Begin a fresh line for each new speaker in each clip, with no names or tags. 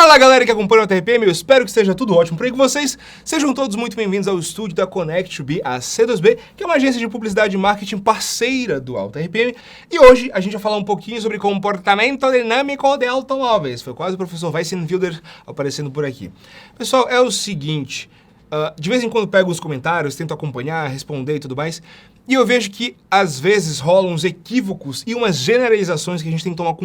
Fala galera que acompanha o TRPM, eu espero que esteja tudo ótimo por aí com vocês. Sejam todos muito bem-vindos ao estúdio da Connect2B, a C2B, que é uma agência de publicidade e marketing parceira do Alta RPM. E hoje a gente vai falar um pouquinho sobre comportamento dinâmico de automóveis. Foi quase o professor Weissenfelder aparecendo por aqui. Pessoal, é o seguinte, de vez em quando pego os comentários, tento acompanhar, responder e tudo mais, e eu vejo que às vezes rolam uns equívocos e umas generalizações que a gente tem que tomar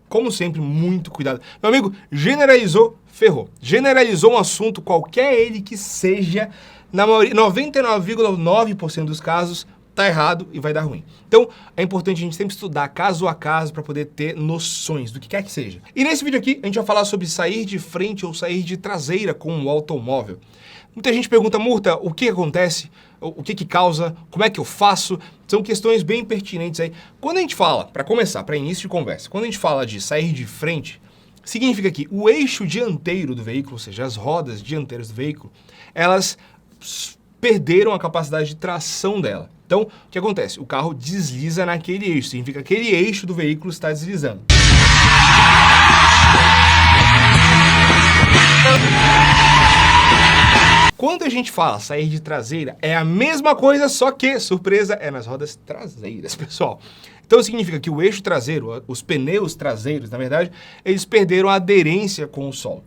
como sempre, muito cuidado. Meu amigo, generalizou, ferrou. Generalizou um assunto, qualquer ele que seja, na maioria, 99,9% dos casos, tá errado e vai dar ruim. Então, é importante a gente sempre estudar caso a caso para poder ter noções do que quer que seja. E nesse vídeo aqui, a gente vai falar sobre sair de frente ou sair de traseira com o automóvel. Muita gente pergunta, Murta, o que acontece? O que causa? Como é que eu faço? São questões bem pertinentes aí. Quando a gente fala, para começar, para início de conversa, quando a gente fala de sair de frente, significa que o eixo dianteiro do veículo, ou seja, as rodas dianteiras do veículo, elas perderam a capacidade de tração dela. Então, o que acontece? O carro desliza naquele eixo, significa que aquele eixo do veículo está deslizando. Quando a gente fala sair de traseira, é a mesma coisa, só que, surpresa, é nas rodas traseiras, pessoal. Então significa que o eixo traseiro, os pneus traseiros, na verdade, eles perderam a aderência com o solo.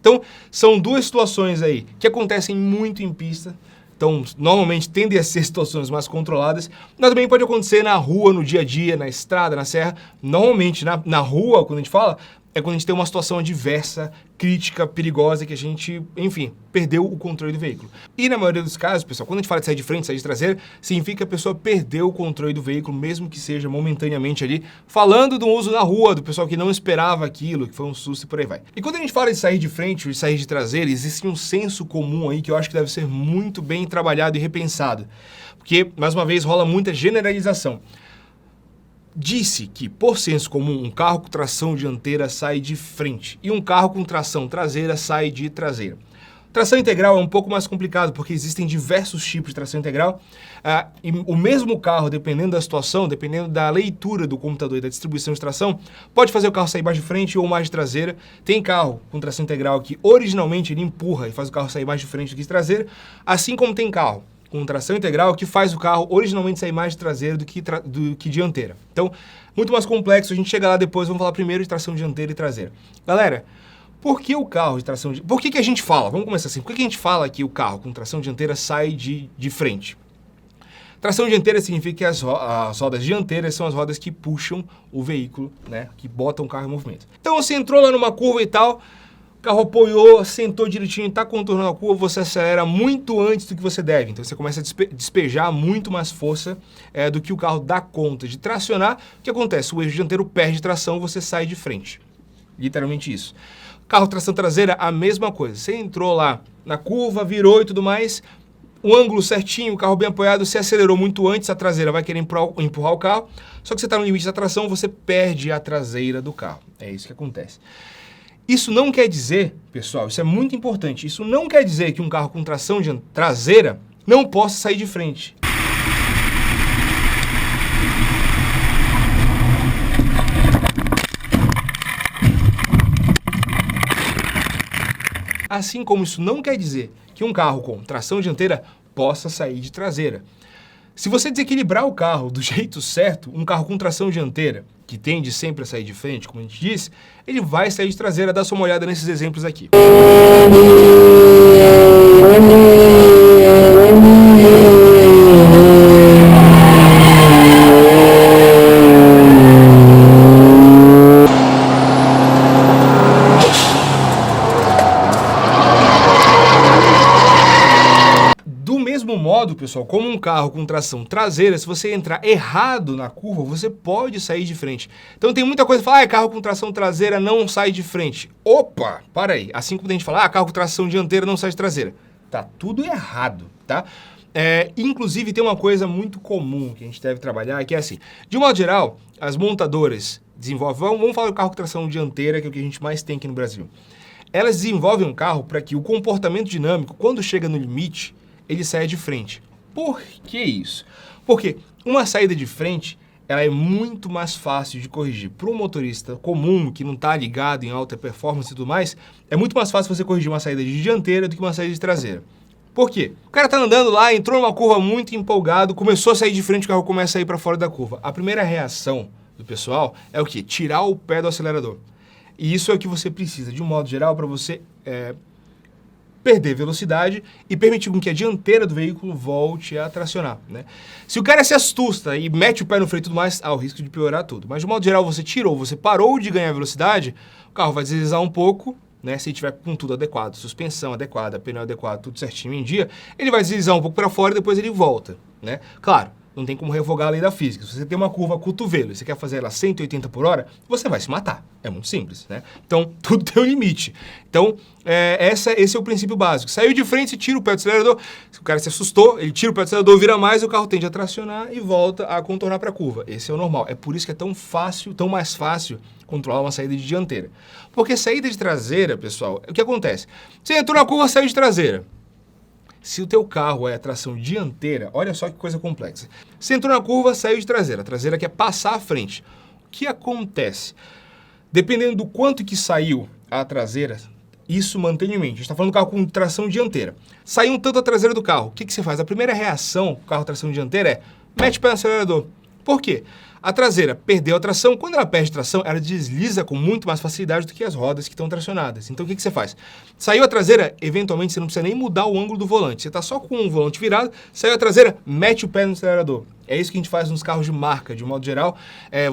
Então, são duas situações aí que acontecem muito em pista. Então, normalmente tendem a ser situações mais controladas, mas também pode acontecer na rua, no dia a dia, na estrada, na serra. Normalmente, na rua, quando a gente fala, é quando a gente tem uma situação adversa, crítica, perigosa, que a gente, enfim, perdeu o controle do veículo. E na maioria dos casos, pessoal, quando a gente fala de sair de frente, sair de traseira, significa que a pessoa perdeu o controle do veículo, mesmo que seja momentaneamente ali, falando do uso na rua, do pessoal que não esperava aquilo, que foi um susto e por aí vai. E quando a gente fala de sair de frente ou de sair de traseira, existe um senso comum aí que eu acho que deve ser muito bem trabalhado e repensado. Porque, mais uma vez, rola muita generalização. Disse que, por senso comum, um carro com tração dianteira sai de frente e um carro com tração traseira sai de traseira. Tração integral é um pouco mais complicado, porque existem diversos tipos de tração integral e o mesmo carro, dependendo da situação, dependendo da leitura do computador e da distribuição de tração, pode fazer o carro sair mais de frente ou mais de traseira. Tem carro com tração integral que originalmente ele empurra e faz o carro sair mais de frente do que de traseira, assim como tem carro com tração integral que faz o carro originalmente sair mais de traseira do que dianteira. Então, muito mais complexo, a gente chega lá depois, vamos falar primeiro de tração dianteira e traseira. Galera, por que o carro de tração... Por que a gente fala? Vamos começar assim. Por que a gente fala que o carro com tração dianteira sai de frente? Tração dianteira significa que as rodas dianteiras são as rodas que puxam o veículo, né? Que botam o carro em movimento. Então, você entrou lá numa curva e tal... O carro apoiou, sentou direitinho, está contornando a curva, você acelera muito antes do que você deve. Então você começa a despejar muito mais força do que o carro dá conta de tracionar. O que acontece? O eixo dianteiro perde tração, você sai de frente. Literalmente isso. Carro tração traseira, a mesma coisa. Você entrou lá na curva, virou e tudo mais, o ângulo certinho, o carro bem apoiado, você acelerou muito antes, a traseira vai querer empurrar o carro, só que você está no limite da tração, você perde a traseira do carro. É isso que acontece. Isso não quer dizer, pessoal, isso é muito importante, isso não quer dizer que um carro com tração traseira não possa sair de frente. Assim como isso não quer dizer que um carro com tração dianteira possa sair de traseira. Se você desequilibrar o carro do jeito certo, um carro com tração dianteira, que tende sempre a sair de frente, como a gente disse, ele vai sair de traseira. Dá só uma olhada nesses exemplos aqui. Modo, pessoal, como um carro com tração traseira, se você entrar errado na curva, você pode sair de frente. Então tem muita coisa que fala, carro com tração traseira não sai de frente. Opa, para aí. Assim como a gente fala, carro com tração dianteira não sai de traseira. Tá tudo errado, tá? Inclusive, tem uma coisa muito comum que a gente deve trabalhar, que é assim, de um modo geral, as montadoras desenvolvem, vamos falar do carro com tração dianteira, que é o que a gente mais tem aqui no Brasil. Elas desenvolvem um carro para que o comportamento dinâmico, quando chega no limite, ele saia de frente. Por que isso? Porque uma saída de frente, ela é muito mais fácil de corrigir. Para um motorista comum, que não está ligado em alta performance e tudo mais, é muito mais fácil você corrigir uma saída de dianteira do que uma saída de traseira. Por quê? O cara tá andando lá, entrou numa curva muito empolgado, começou a sair de frente, o carro começa a ir para fora da curva. A primeira reação do pessoal é o quê? Tirar o pé do acelerador. E isso é o que você precisa, de um modo geral, para você perder velocidade e permitir com que a dianteira do veículo volte a tracionar, né? Se o cara se assusta e mete o pé no freio e tudo mais, há o risco de piorar tudo. Mas, de um modo geral, você parou de ganhar velocidade, o carro vai deslizar um pouco, né, se tiver com tudo adequado, suspensão adequada, pneu adequado, tudo certinho em dia, ele vai deslizar um pouco para fora e depois ele volta, né? Claro, não tem como revogar a lei da física. Se você tem uma curva cotovelo e você quer fazer ela 180 por hora, você vai se matar. É muito simples, né? Então, tudo tem um limite. Então, esse é o princípio básico. Saiu de frente, você tira o pé do acelerador, se o cara se assustou, ele tira o pé do acelerador, vira mais, o carro tende a tracionar e volta a contornar para a curva. Esse é o normal. É por isso que é tão fácil, tão mais fácil controlar uma saída de dianteira. Porque saída de traseira, pessoal, o que acontece? Você entrou na curva, saiu de traseira. Se o teu carro é a tração dianteira, olha só que coisa complexa. Você entrou na curva, saiu de traseira. A traseira quer passar à frente. O que acontece? Dependendo do quanto que saiu a traseira, isso mantém em mente. A gente está falando do carro com tração dianteira. Saiu um tanto a traseira do carro. O que você faz? A primeira reação com o carro tração dianteira é mete o pé no acelerador. Por quê? A traseira perdeu a tração. Quando ela perde tração, ela desliza com muito mais facilidade do que as rodas que estão tracionadas. Então, o que você faz? Saiu a traseira, eventualmente você não precisa nem mudar o ângulo do volante. Você está só com o volante virado, saiu a traseira, mete o pé no acelerador. É isso que a gente faz nos carros de marca, de modo geral.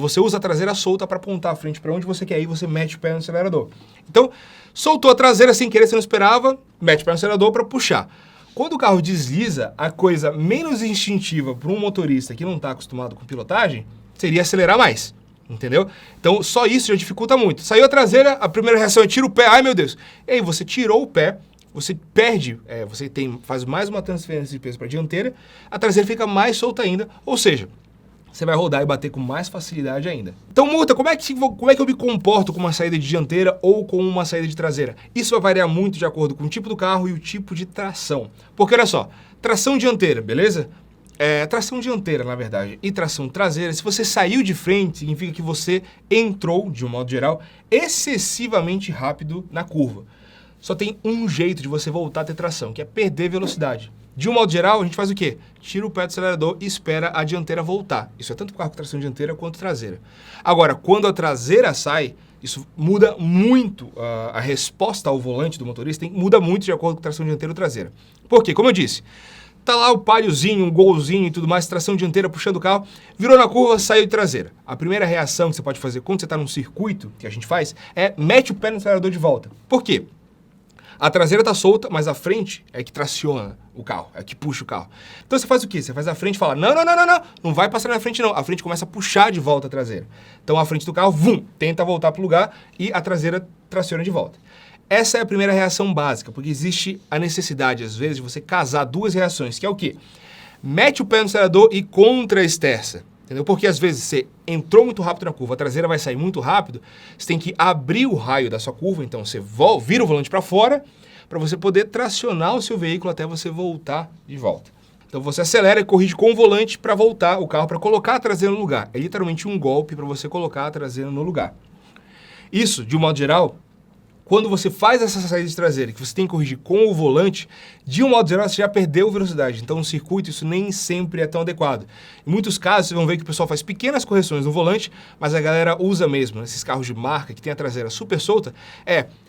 Você usa a traseira solta para apontar a frente para onde você quer ir, você mete o pé no acelerador. Então, soltou a traseira sem querer, você não esperava, mete o pé no acelerador para puxar. Quando o carro desliza, a coisa menos instintiva para um motorista que não está acostumado com pilotagem seria acelerar mais, entendeu? Então, só isso já dificulta muito. Saiu a traseira, a primeira reação é tira o pé, ai meu Deus. E aí, você tirou o pé, você perde, faz mais uma transferência de peso para a dianteira, a traseira fica mais solta ainda, ou seja, você vai rodar e bater com mais facilidade ainda. Então, Murta, como é que eu me comporto com uma saída de dianteira ou com uma saída de traseira? Isso vai variar muito de acordo com o tipo do carro e o tipo de tração. Porque, olha só, tração dianteira, beleza? Tração dianteira, na verdade, e tração traseira, se você saiu de frente, significa que você entrou, de um modo geral, excessivamente rápido na curva. Só tem um jeito de você voltar a ter tração, que é perder velocidade. De um modo geral, a gente faz o quê? Tira o pé do acelerador e espera a dianteira voltar. Isso é tanto para o carro com tração dianteira quanto traseira. Agora, quando a traseira sai, isso muda muito a resposta ao volante do motorista, muda muito de acordo com tração dianteira ou traseira. Por quê? Como eu disse, tá lá o paliozinho, um golzinho e tudo mais, tração dianteira puxando o carro, virou na curva, saiu de traseira. A primeira reação que você pode fazer quando você está num circuito, que a gente faz, é mete o pé no acelerador de volta. Por quê? A traseira está solta, mas a frente é que traciona o carro, é que puxa o carro. Então você faz o quê? Você faz a frente e fala, não vai passar na frente não. A frente começa a puxar de volta a traseira. Então a frente do carro, tenta voltar para o lugar e a traseira traciona de volta. Essa é a primeira reação básica, porque existe a necessidade, às vezes, de você casar duas reações, que é o quê? Mete o pé no acelerador e contra-esterça. Entendeu? Porque às vezes você entrou muito rápido na curva, a traseira vai sair muito rápido, você tem que abrir o raio da sua curva, então você vira o volante para fora, para você poder tracionar o seu veículo até você voltar de volta. Então você acelera e corrige com o volante para voltar o carro, para colocar a traseira no lugar. É literalmente um golpe para você colocar a traseira no lugar. Isso, de um modo geral, quando você faz essa saída de traseira, que você tem que corrigir com o volante, de um modo geral você já perdeu velocidade. Então no circuito isso nem sempre é tão adequado. Em muitos casos vocês vão ver que o pessoal faz pequenas correções no volante, mas a galera usa mesmo, nesses carros de marca que tem a traseira super solta,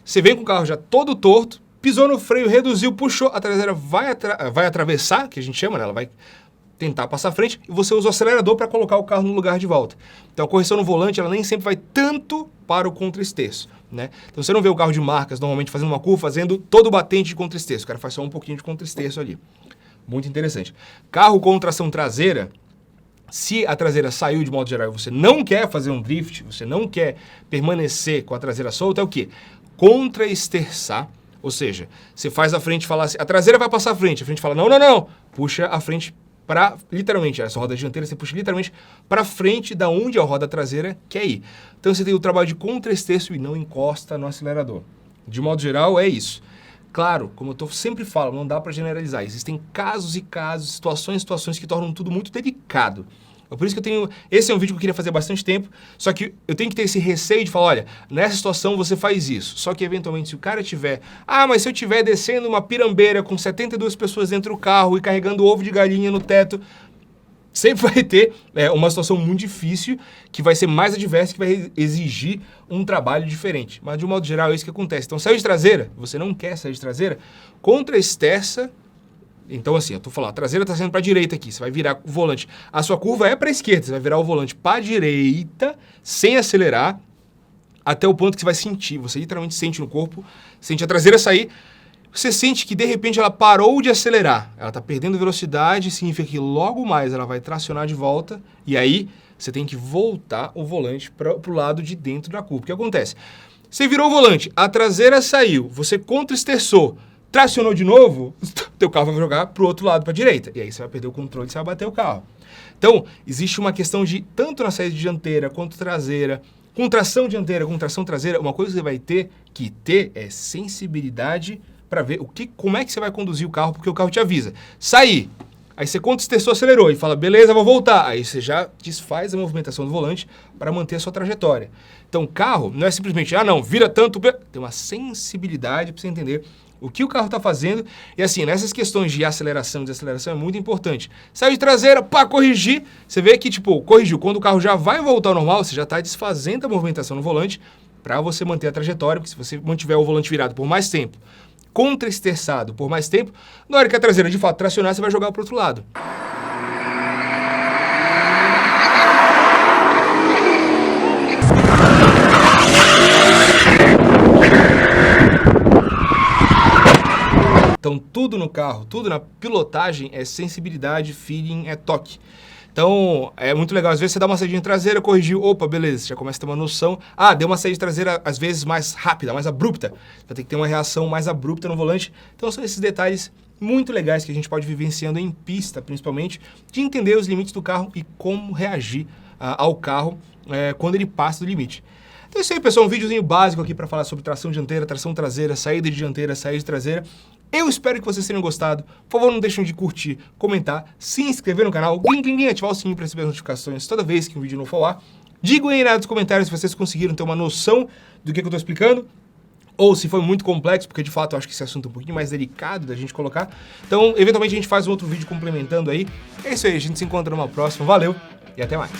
você vem com o carro já todo torto, pisou no freio, reduziu, puxou, a traseira vai atravessar, que a gente chama, né? Ela vai tentar passar à frente, e você usa o acelerador para colocar o carro no lugar de volta. Então a correção no volante ela nem sempre vai tanto para o contra-esterço, né? Então você não vê o carro de marcas normalmente fazendo uma curva, fazendo todo o batente de contra-esterço. O cara faz só um pouquinho de contra-esterço ali. Muito interessante. Carro com tração traseira, se a traseira saiu de modo geral e você não quer fazer um drift, você não quer permanecer com a traseira solta, é o quê? Contra-esterçar Ou seja, você faz a frente falar assim, a traseira vai passar a frente fala, não, não, não, puxa a frente para, literalmente, essa roda dianteira, você puxa literalmente para frente da onde a roda traseira quer ir. Então você tem o trabalho de contra-esterço e não encosta no acelerador. De modo geral, é isso. Claro, como eu sempre falo, não dá para generalizar. Existem casos e casos, situações que tornam tudo muito delicado. É por isso que eu tenho... Esse é um vídeo que eu queria fazer há bastante tempo, só que eu tenho que ter esse receio de falar, olha, nessa situação você faz isso. Só que, eventualmente, se o cara tiver... Ah, mas se eu estiver descendo uma pirambeira com 72 pessoas dentro do carro e carregando ovo de galinha no teto, sempre vai ter uma situação muito difícil, que vai ser mais adversa, que vai exigir um trabalho diferente. Mas, de um modo geral, é isso que acontece. Então, sair de traseira, você não quer sair de traseira, contra-esterça. Então, assim, eu tô falando, a traseira tá sendo para a direita aqui, você vai virar o volante. A sua curva é para a esquerda, você vai virar o volante para a direita, sem acelerar, até o ponto que você vai sentir, você literalmente sente no corpo, sente a traseira sair, você sente que de repente ela parou de acelerar, ela tá perdendo velocidade, significa que logo mais ela vai tracionar de volta, e aí você tem que voltar o volante pro lado de dentro da curva. O que acontece? Você virou o volante, a traseira saiu, você contra-esterçou, tracionou de novo, teu carro vai jogar pro outro lado, para a direita. E aí você vai perder o controle, você vai bater o carro. Então, existe uma questão de, tanto na saída dianteira quanto traseira, com tração dianteira, com tração traseira, uma coisa que você vai ter que ter é sensibilidade para ver como é que você vai conduzir o carro, porque o carro te avisa. Sair. Aí você contra-esterçou, acelerou e fala, beleza, vou voltar. Aí você já desfaz a movimentação do volante para manter a sua trajetória. Então, carro não é simplesmente, ah não, vira tanto, tem uma sensibilidade para você entender o que o carro está fazendo. E assim, nessas questões de aceleração e desaceleração é muito importante. Saiu de traseira, pá, corrigir. Você vê que, tipo, corrigiu. Quando o carro já vai voltar ao normal, você já está desfazendo a movimentação no volante para você manter a trajetória, porque se você mantiver o volante virado por mais tempo, contra-esterçado por mais tempo, na hora que a traseira de fato tracionar, você vai jogar para o outro lado. Então, tudo no carro, tudo na pilotagem é sensibilidade, feeling, é toque. Então, é muito legal. Às vezes você dá uma saída traseira, corrigiu, opa, beleza, você já começa a ter uma noção. Ah, deu uma saída traseira, às vezes, mais rápida, mais abrupta. Vai ter que ter uma reação mais abrupta no volante. Então, são esses detalhes muito legais que a gente pode vivenciando em pista, principalmente, de entender os limites do carro e como reagir ao carro quando ele passa do limite. Então é isso aí, pessoal, um videozinho básico aqui para falar sobre tração dianteira, tração traseira, saída de dianteira, saída de traseira. Eu espero que vocês tenham gostado. Por favor, não deixem de curtir, comentar, se inscrever no canal, ativar o sininho para receber as notificações toda vez que um vídeo novo for lá. Digam aí nos comentários se vocês conseguiram ter uma noção do que eu estou explicando, ou se foi muito complexo, porque de fato eu acho que esse assunto é um pouquinho mais delicado da gente colocar. Então, eventualmente a gente faz um outro vídeo complementando aí. É isso aí, a gente se encontra numa próxima. Valeu e até mais.